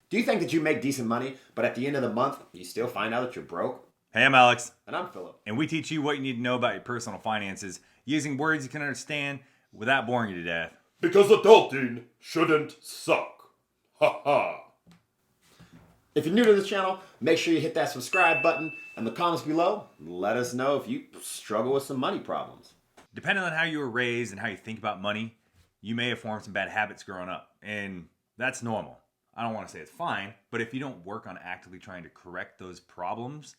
Do you think that you make decent money, but at the end of the month, you still find out that you're broke? Hey, I'm Alex, And I'm Philip. and we teach you what you need to know about your personal finances using words you can understand without boring you to death. Because adulting shouldn't suck. Ha ha. If you're new to this channel, make sure you hit that subscribe button and the comments below. Let us know if you struggle with some money problems. Depending on how you were raised and how you think about money, you may have formed some bad habits growing up, and that's normal. I don't want to say it's fine, but if you don't work on actively trying to correct those problems,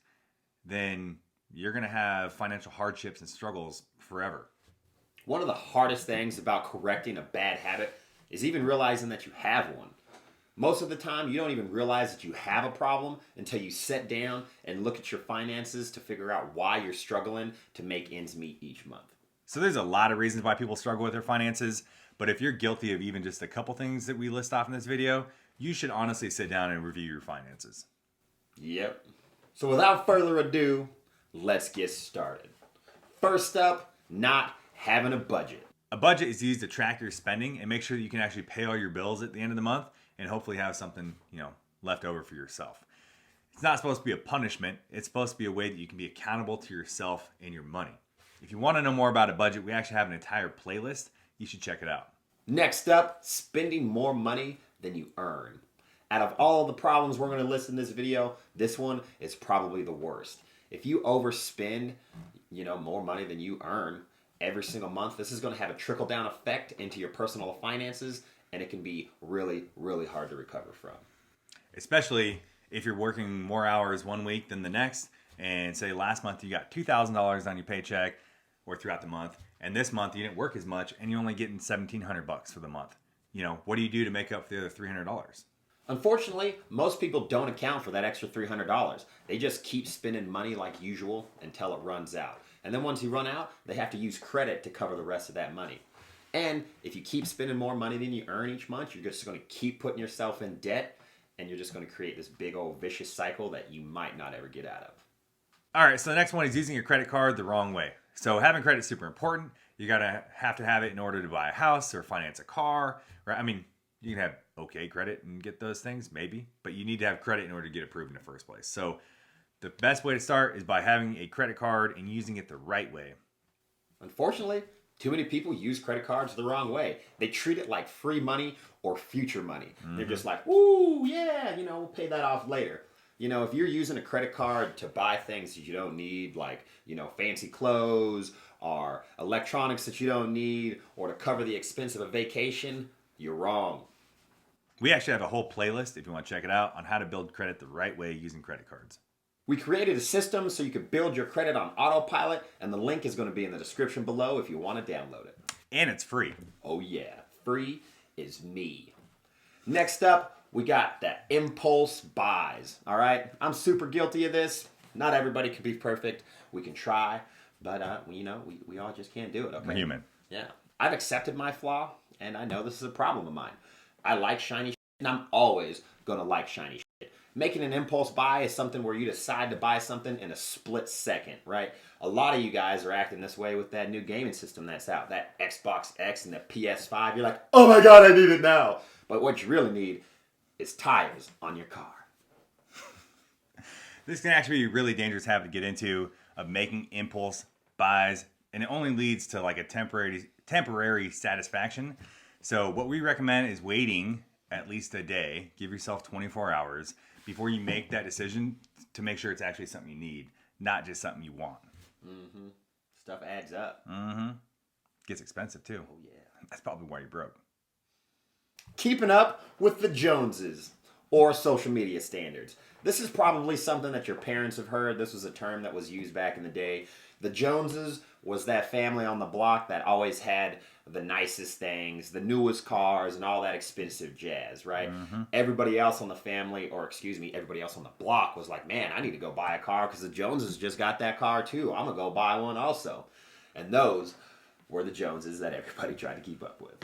then you're going to have financial hardships and struggles forever. One of the hardest things about correcting a bad habit is even realizing that you have one. Most of the time, you don't even realize that you have a problem until you sit down and look at your finances to figure out why you're struggling to make ends meet each month. So there's a lot of reasons why people struggle with their finances, but if you're guilty of even just a couple things that we list off in this video, you should honestly sit down and review your finances. Yep. So without further ado, let's get started. First up, not having a budget. A budget is used to track your spending and make sure that you can actually pay all your bills at the end of the month and hopefully have something, left over for yourself. It's not supposed to be a punishment. It's supposed to be a way that you can be accountable to yourself and your money. If you want to know more about a budget, we actually have an entire playlist. You should check it out. Next up, spending more money than you earn. Out of all the problems we're going to list in this video, this one is probably the worst. If you overspend, more money than you earn every single month, this is going to have a trickle-down effect into your personal finances, and it can be really, really hard to recover from. Especially if you're working more hours one week than the next, and say last month you got $2,000 on your paycheck or throughout the month, and this month you didn't work as much and you're only getting $1,700 for the month. What do you do to make up the other $300? Unfortunately, most people don't account for that extra $300. They just keep spending money like usual until it runs out. And then once you run out, they have to use credit to cover the rest of that money. And if you keep spending more money than you earn each month, you're just going to keep putting yourself in debt, and you're just going to create this big old vicious cycle that you might not ever get out of. All right, so the next one is using your credit card the wrong way. So having credit is super important. You have to have it in order to buy a house or finance a car, right? I mean, you can have okay credit and get those things, maybe, but you need to have credit in order to get approved in the first place. So the best way to start is by having a credit card and using it the right way. Unfortunately, too many people use credit cards the wrong way. They treat it like free money or future money. They're just like, ooh, yeah, we'll pay that off later. If you're using a credit card to buy things that you don't need, like, fancy clothes or electronics that you don't need, or to cover the expense of a vacation, you're wrong. We actually have a whole playlist, if you want to check it out, on how to build credit the right way using credit cards. We created a system so you could build your credit on autopilot, and the link is going to be in the description below if you want to download it. And it's free. Oh yeah, free is me. Next up, we got the impulse buys, all right? I'm super guilty of this. Not everybody can be perfect. We can try, but we all just can't do it, okay? We're human. Yeah. I've accepted my flaw, and I know this is a problem of mine. I like shiny shit, and I'm always going to like shiny shit. Making an impulse buy is something where you decide to buy something in a split second, right? A lot of you guys are acting this way with that new gaming system that's out, that Xbox X and the PS5. You're like, oh my God, I need it now. But what you really need is tires on your car. This can actually be a really dangerous habit to get into, of making impulse buys, and it only leads to like a temporary satisfaction. So what we recommend is waiting at least a day, give yourself 24 hours before you make that decision to make sure it's actually something you need, not just something you want. Mm-hmm. Stuff adds up. Mm-hmm. Gets expensive too. Oh yeah. That's probably why you're broke. Keeping up with the Joneses, or social media standards. This is probably something that your parents have heard. This was a term that was used back in the day. The Joneses was that family on the block that always had the nicest things, the newest cars, and all that expensive jazz, right? Mm-hmm. Everybody else on the family, everybody else on the block was like, man, I need to go buy a car because the Joneses just got that car too. I'm going to go buy one also. And those were the Joneses that everybody tried to keep up with.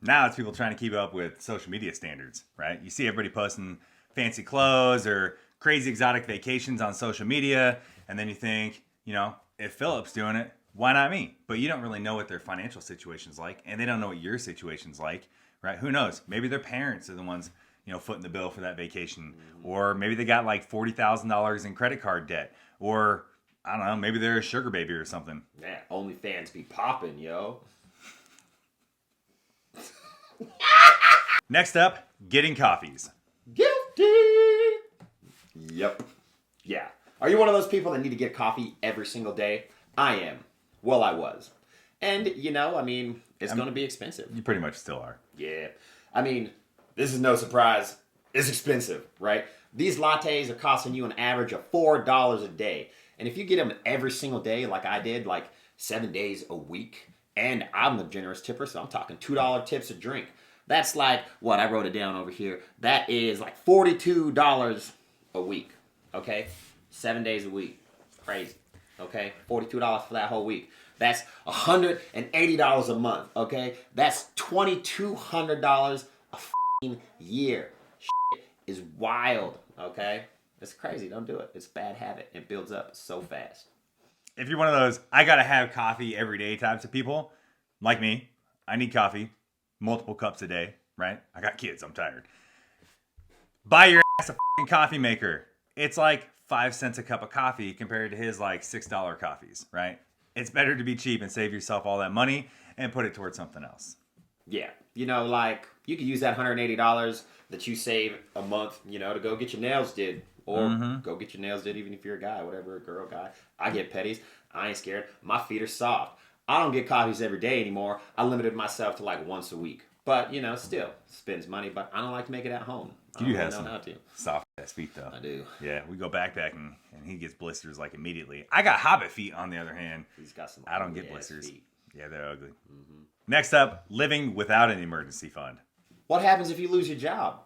Now it's people trying to keep up with social media standards, right? You see everybody posting fancy clothes or crazy exotic vacations on social media, and then you think, if Philip's doing it, why not me? But you don't really know what their financial situation's like, and they don't know what your situation's like, right? Who knows? Maybe their parents are the ones, footing the bill for that vacation. Or maybe they got like $40,000 in credit card debt. Or, I don't know, maybe they're a sugar baby or something. Yeah, OnlyFans be popping, yo. Next up, getting coffees. Guilty! Yep. Yeah. Are you one of those people that need to get coffee every single day? I am. Well, I was. And, it's going to be expensive. You pretty much still are. Yeah. This is no surprise. It's expensive, right? These lattes are costing you an average of $4 a day. And if you get them every single day, like I did, like 7 days a week, and I'm the generous tipper, so I'm talking $2 tips a drink. That's like, what, I wrote it down over here. That is like $42 a week, okay? 7 days a week. Crazy, okay? $42 for that whole week. That's $180 a month, okay? That's $2,200 a f***ing year. Shit is wild, okay? It's crazy. Don't do it. It's a bad habit. It builds up so fast. If you're one of those, I gotta have coffee every day types of people, like me, I need coffee, multiple cups a day, right? I got kids, I'm tired. Buy your ass a f***ing coffee maker. It's like 5 cents a cup of coffee compared to his like $6 coffees, right? It's better to be cheap and save yourself all that money and put it towards something else. Yeah. You could use that $180 that you save a month, to go get your nails did. Or go get your nails did even if you're a guy, whatever, a girl, guy. I get petties. I ain't scared. My feet are soft. I don't get coffees every day anymore. I limited myself to like once a week. But, still spends money. But I don't like to make it at home. You have some soft ass feet though. I do. Yeah, we go backpacking and he gets blisters like immediately. I got hobbit feet on the other hand. He's got some. I don't get blisters. Feet. Yeah, they're ugly. Next up, living without an emergency fund. What happens if you lose your job?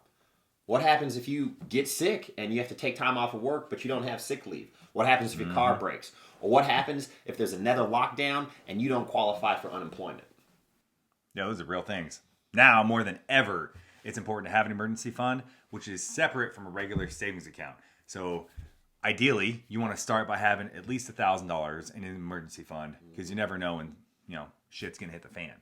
What happens if you get sick and you have to take time off of work but you don't have sick leave? What happens if your car breaks? Or what happens if there's another lockdown and you don't qualify for unemployment? Yeah, those are real things. Now, more than ever, it's important to have an emergency fund, which is separate from a regular savings account. So ideally, you want to start by having at least $1,000 in an emergency fund because you never know when, shit's going to hit the fan.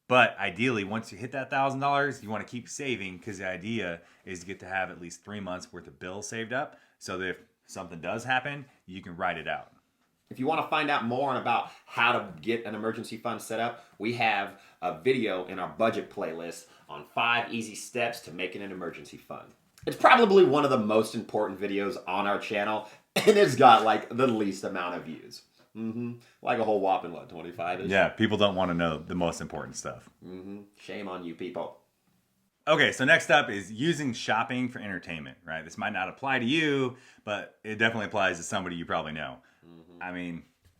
But ideally, once you hit that $1,000, you want to keep saving because the idea is to get to have at least 3 months worth of bills saved up so that if something does happen, you can write it out. If you want to find out more about how to get an emergency fund set up, we have a video in our budget playlist on 5 easy steps to making an emergency fund. It's probably one of the most important videos on our channel, and it's got like the least amount of views. Like a whole whopping, 25-ish? Yeah, people don't want to know the most important stuff. Shame on you people. Okay, so next up is using shopping for entertainment, right? This might not apply to you, but it definitely applies to somebody you probably know.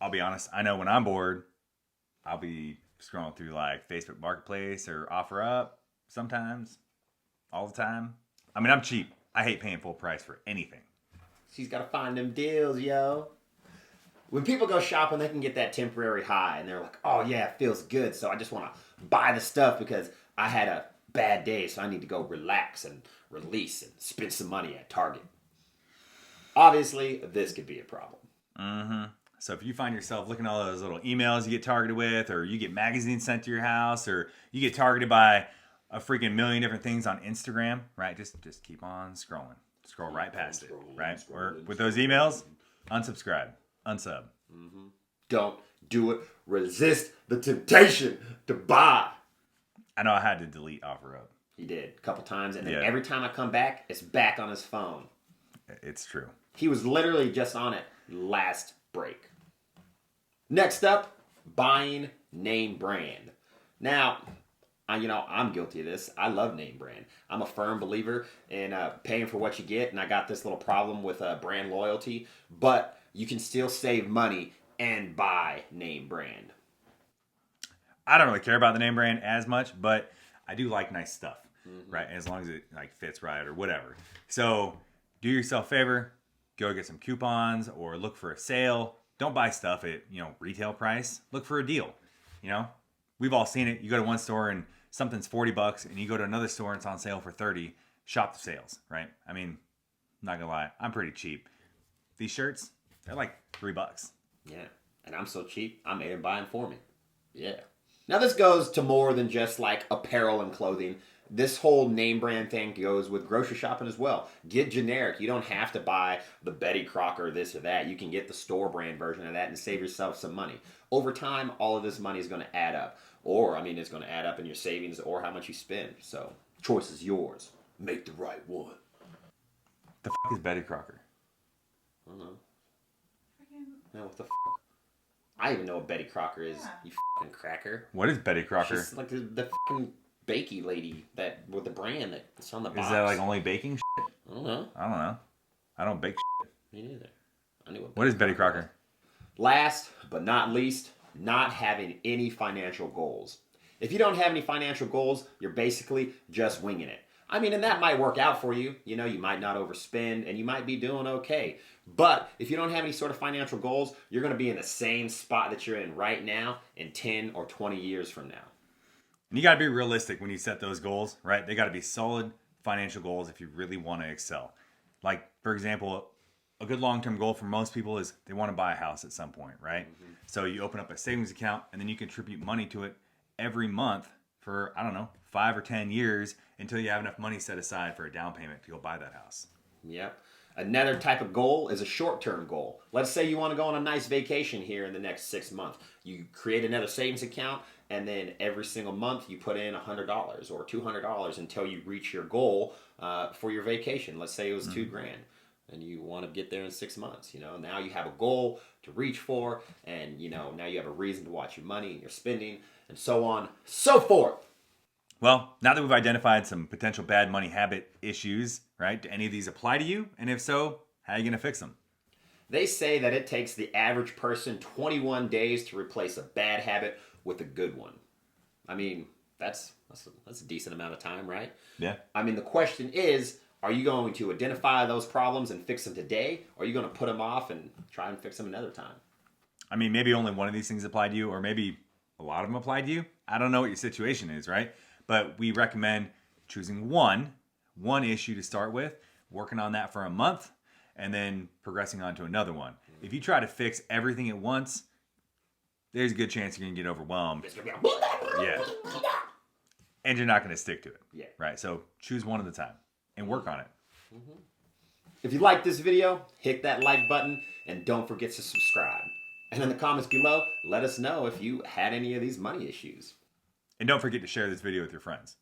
I'll be honest, I know when I'm bored, I'll be scrolling through like Facebook Marketplace or OfferUp sometimes, all the time. I'm cheap. I hate paying full price for anything. She's got to find them deals, yo. When people go shopping, they can get that temporary high, and they're like, oh yeah, it feels good, so I just want to buy the stuff because I had a bad day, so I need to go relax and release and spend some money at Target. Obviously, this could be a problem. So if you find yourself looking at all those little emails you get targeted with, or you get magazines sent to your house, or you get targeted by a freaking million different things on Instagram, right? Just keep on scrolling. Scroll right past it, right? Or with those emails, unsubscribe, unsub. Don't do it. Resist the temptation to buy. I know I had to delete OfferUp. He did a couple times, and then every time I come back, it's back on his phone. It's true. He was literally just on it last break. Next up, buying name brand. Now, I'm guilty of this. I love name brand. I'm a firm believer in paying for what you get, and I got this little problem with brand loyalty, but you can still save money and buy name brand. I don't really care about the name brand as much, but I do like nice stuff, right? As long as it like fits right or whatever. So do yourself a favor, go get some coupons or look for a sale. Don't buy stuff at, retail price. Look for a deal. We've all seen it. You go to one store and something's $40 and you go to another store and it's on sale for $30. Shop the sales, right? I'm not gonna lie, I'm pretty cheap. These shirts, they're like $3. Yeah, and I'm so cheap, I made him buy them for me. Yeah. Now this goes to more than just like apparel and clothing. This whole name brand thing goes with grocery shopping as well. Get generic. You don't have to buy the Betty Crocker this or that. You can get the store brand version of that and save yourself some money. Over time, all of this money is going to add up. Or, I mean, it's going to add up in your savings or how much you spend. So, choice is yours. Make the right one. The fuck is Betty Crocker? I don't know. No, what the fuck? I even know what Betty Crocker is, you fucking cracker. What is Betty Crocker? She's like the fucking bakey lady that with the brand that's on the box. Is that like only baking shit? I don't know. I don't know. I don't bake shit. Me neither. I knew What is Betty Crocker? Last but not least, not having any financial goals. If you don't have any financial goals, you're basically just winging it. I mean, and that might work out for you. You know, you might not overspend and you might be doing okay. But if you don't have any sort of financial goals, you're going to be in the same spot that you're in right now in 10 or 20 years from now. And you got to be realistic when you set those goals, right? They got to be solid financial goals if you really want to excel. Like, for example, a good long-term goal for most people is they want to buy a house at some point, right? Mm-hmm. So you open up a savings account and then you contribute money to it every month for, I don't know, 5 or 10 years until you have enough money set aside for a down payment to go buy that house. Yep. Another type of goal is a short-term goal. Let's say you want to go on a nice vacation here in the next 6 months. You create another savings account, and then every single month you put in $100 or $200 until you reach your goal for your vacation. Let's say it was $2,000, and you want to get there in 6 months. You know, now you have a goal to reach for, and you know now you have a reason to watch your money and your spending, and so on, so forth. Well, now that we've identified some potential bad money habit issues, right? Do any of these apply to you? And if so, how are you going to fix them? They say that it takes the average person 21 days to replace a bad habit with a good one. I mean, that's a decent amount of time, right? Yeah. I mean, the question is, are you going to identify those problems and fix them today? Or are you going to put them off and try and fix them another time? I mean, maybe only one of these things apply to you, or maybe a lot of them apply to you. I don't know what your situation is, right? But we recommend choosing one issue to start with, working on that for a month, and then progressing on to another one. If you try to fix everything at once, there's a good chance you're going to get overwhelmed. Yeah. And you're not going to stick to it. Yeah. Right? So choose one at a time and work on it. Mm-hmm. If you like this video, hit that like button and don't forget to subscribe. And in the comments below, let us know if you had any of these money issues. And don't forget to share this video with your friends.